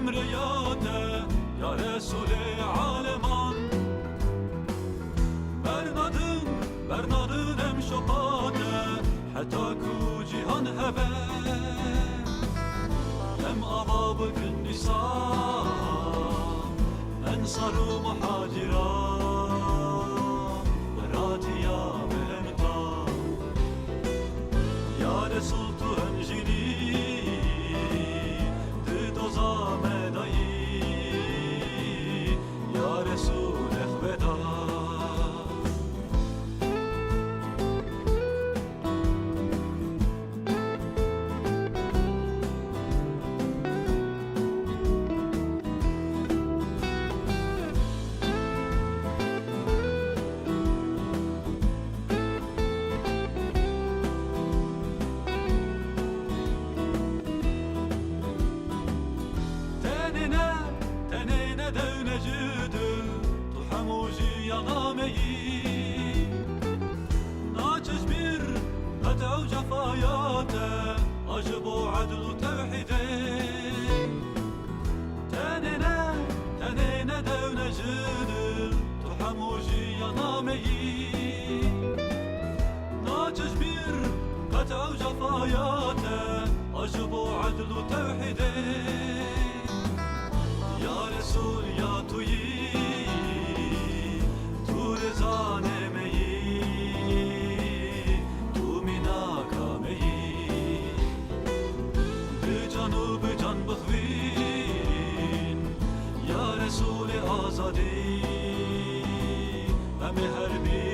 emriyate ya Resul aleman. Bernadın em şopate hatta ku cihan hebe em avabı gün nisa ensaru muhacira beratiya belenta ya Resul tu enjini de doza medayi ya Resul ehveda. Devnecüdür tuhamuji yanameyi naçış bir kat'u cefayate acıbu adlu tevhide tenine devnecüdür tuhamuji yanameyi naçış bir kat'u cefayate acıbu adlu tevhide. Ya Resul ya tuyi tu rezane meyi tu minaka meyi bi can bıhvin ya Resul azadi em her bir